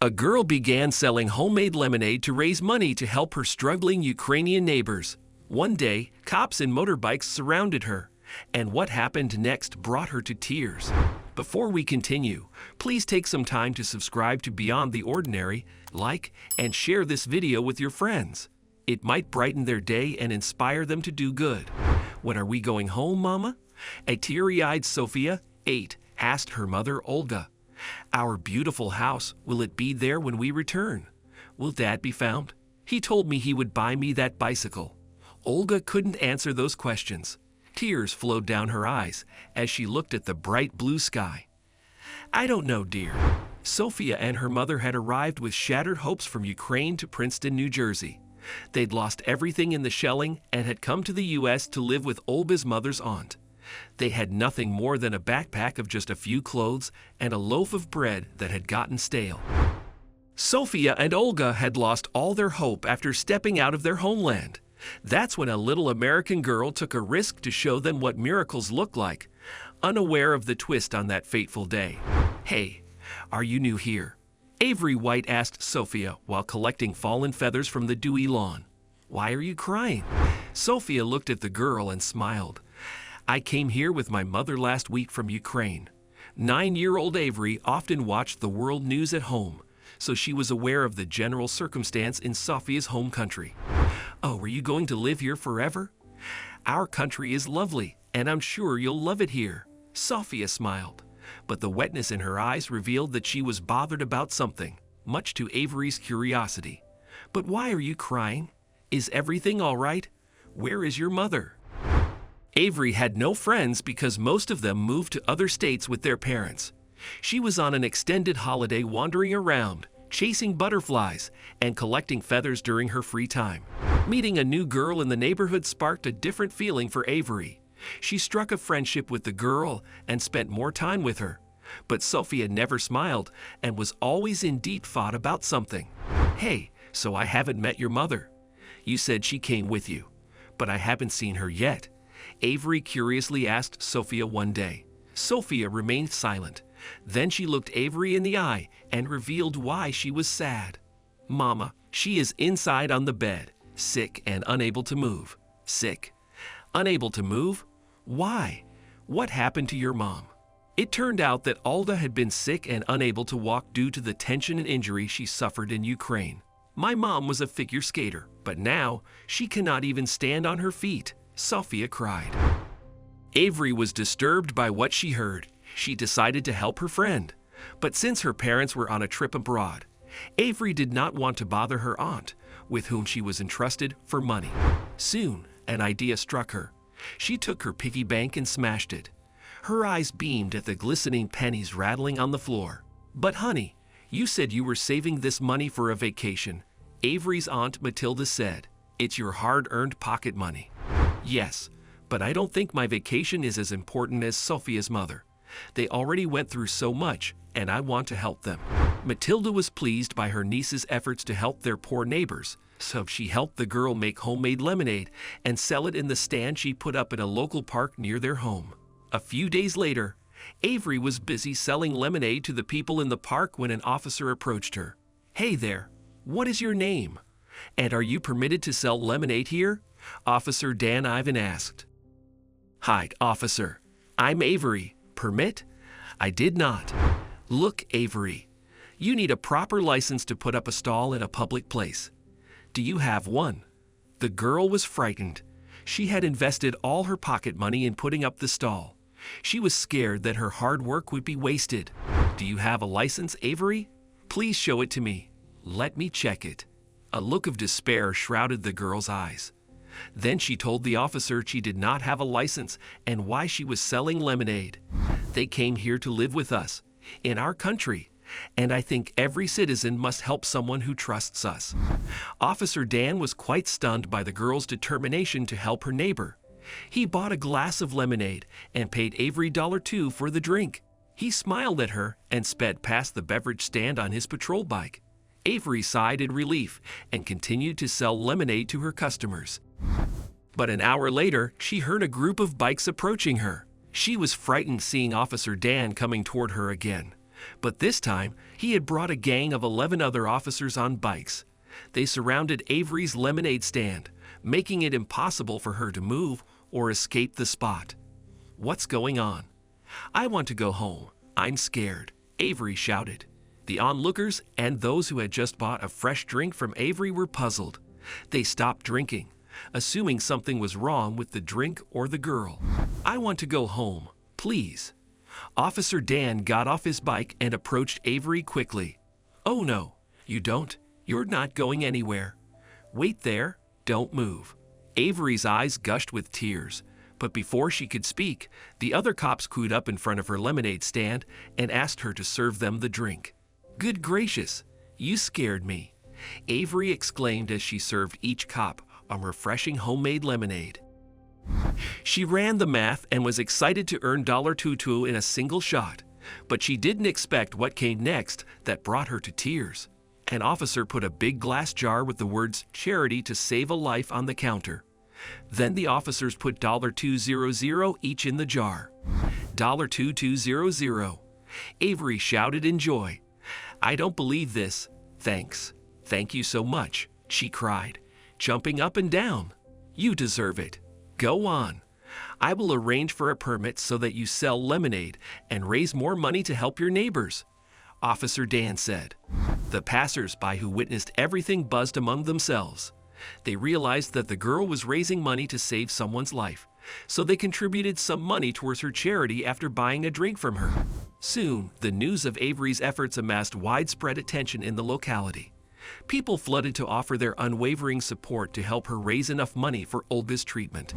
A girl began selling homemade lemonade to raise money to help her struggling Ukrainian neighbors. One day, cops and motorbikes surrounded her, and what happened next brought her to tears. Before we continue, please take some time to subscribe to Beyond the Ordinary, like, and share this video with your friends. It might brighten their day and inspire them to do good. When are we going home, Mama? A teary-eyed Sophia, 8, asked her mother, Olga. Our beautiful house, will it be there when we return? Will Dad be found? He told me he would buy me that bicycle. Olga couldn't answer those questions. Tears flowed down her eyes as she looked at the bright blue sky. I don't know, dear. Sophia and her mother had arrived with shattered hopes from Ukraine to Princeton, New Jersey. They'd lost everything in the shelling and had come to the U.S. to live with Olga's mother's aunt. They had nothing more than a backpack of just a few clothes and a loaf of bread that had gotten stale. Sophia and Olga had lost all their hope after stepping out of their homeland. That's when a little American girl took a risk to show them what miracles look like, unaware of the twist on that fateful day. Hey, are you new here? Avery White asked Sophia while collecting fallen feathers from the dewy lawn. Why are you crying? Sophia looked at the girl and smiled. I came here with my mother last week from Ukraine. 9-year-old Avery often watched the world news at home, so she was aware of the general circumstance in Sophia's home country. Oh, are you going to live here forever? Our country is lovely, and I'm sure you'll love it here. Sophia smiled, but the wetness in her eyes revealed that she was bothered about something, much to Avery's curiosity. But why are you crying? Is everything all right? Where is your mother? Avery had no friends because most of them moved to other states with their parents. She was on an extended holiday wandering around, chasing butterflies, and collecting feathers during her free time. Meeting a new girl in the neighborhood sparked a different feeling for Avery. She struck a friendship with the girl and spent more time with her. But Sophia never smiled and was always in deep thought about something. Hey, so I haven't met your mother. You said she came with you, but I haven't seen her yet. Avery curiously asked Sophia one day. Sophia remained silent. Then she looked Avery in the eye and revealed why she was sad. Mama, she is inside on the bed, sick and unable to move. Sick. Unable to move? Why? What happened to your mom? It turned out that Alda had been sick and unable to walk due to the tension and injury she suffered in Ukraine. My mom was a figure skater, but now she cannot even stand on her feet. Sophia cried. Avery was disturbed by what she heard. She decided to help her friend. But since her parents were on a trip abroad, Avery did not want to bother her aunt, with whom she was entrusted for money. Soon, an idea struck her. She took her piggy bank and smashed it. Her eyes beamed at the glistening pennies rattling on the floor. But honey, you said you were saving this money for a vacation. Avery's aunt Matilda said, it's your hard-earned pocket money. Yes, but I don't think my vacation is as important as Sophia's mother. They already went through so much, and I want to help them. Matilda was pleased by her niece's efforts to help their poor neighbors, so she helped the girl make homemade lemonade and sell it in the stand she put up in a local park near their home. A few days later, Avery was busy selling lemonade to the people in the park when an officer approached her. Hey there, what is your name? And are you permitted to sell lemonade here? Officer Dan Ivan asked. Hi, officer. I'm Avery. Permit? I did not. Look, Avery, you need a proper license to put up a stall at a public place. Do you have one? The girl was frightened. She had invested all her pocket money in putting up the stall. She was scared that her hard work would be wasted. Do you have a license, Avery? Please show it to me. Let me check it. A look of despair shrouded the girl's eyes. Then she told the officer she did not have a license and why she was selling lemonade. They came here to live with us, in our country, and I think every citizen must help someone who trusts us. Officer Dan was quite stunned by the girl's determination to help her neighbor. He bought a glass of lemonade and paid Avery $2 for the drink. He smiled at her and sped past the beverage stand on his patrol bike. Avery sighed in relief and continued to sell lemonade to her customers. But an hour later, she heard a group of bikes approaching her. She was frightened seeing Officer Dan coming toward her again. But this time, he had brought a gang of 11 other officers on bikes. They surrounded Avery's lemonade stand, making it impossible for her to move or escape the spot. "What's going on?" "I want to go home. I'm scared," Avery shouted. The onlookers and those who had just bought a fresh drink from Avery were puzzled. They stopped drinking, assuming something was wrong with the drink or the girl. "I want to go home, please." Officer Dan got off his bike and approached Avery quickly. "Oh no, you don't. You're not going anywhere. Wait there, don't move." Avery's eyes gushed with tears, but before she could speak, the other cops queued up in front of her lemonade stand and asked her to serve them the drink. "Good gracious, you scared me," Avery exclaimed as she served each cop a refreshing homemade lemonade. She ran the math and was excited to earn $2 in a single shot, but she didn't expect what came next that brought her to tears. An officer put a big glass jar with the words "Charity to Save a Life" on the counter. Then the officers put $200 each in the jar. $200. Avery shouted in joy. "I don't believe this. Thanks. Thank you so much," she cried, jumping up and down. "You deserve it. Go on. I will arrange for a permit so that you sell lemonade and raise more money to help your neighbors," Officer Dan said. The passers-by who witnessed everything buzzed among themselves. They realized that the girl was raising money to save someone's life, so they contributed some money towards her charity after buying a drink from her. Soon, the news of Avery's efforts amassed widespread attention in the locality. People flooded to offer their unwavering support to help her raise enough money for Olga's treatment.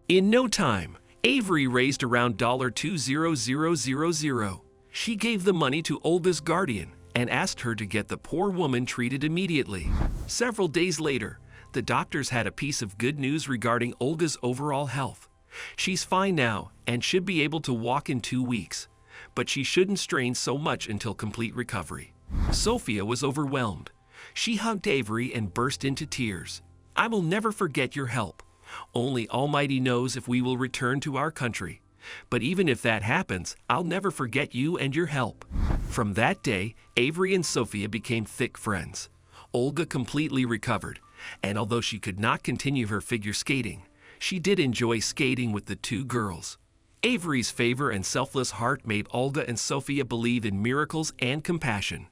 In no time, Avery raised around $200,000. She gave the money to Olga's guardian and asked her to get the poor woman treated immediately. Several days later, the doctors had a piece of good news regarding Olga's overall health. She's fine now and should be able to walk in 2 weeks, but she shouldn't strain so much until complete recovery. Sophia was overwhelmed. She hugged Avery and burst into tears. "I will never forget your help. Only Almighty knows if we will return to our country. But even if that happens, I'll never forget you and your help." From that day, Avery and Sophia became thick friends. Olga completely recovered, and although she could not continue her figure skating, she did enjoy skating with the two girls. Avery's favor and selfless heart made Olga and Sophia believe in miracles and compassion.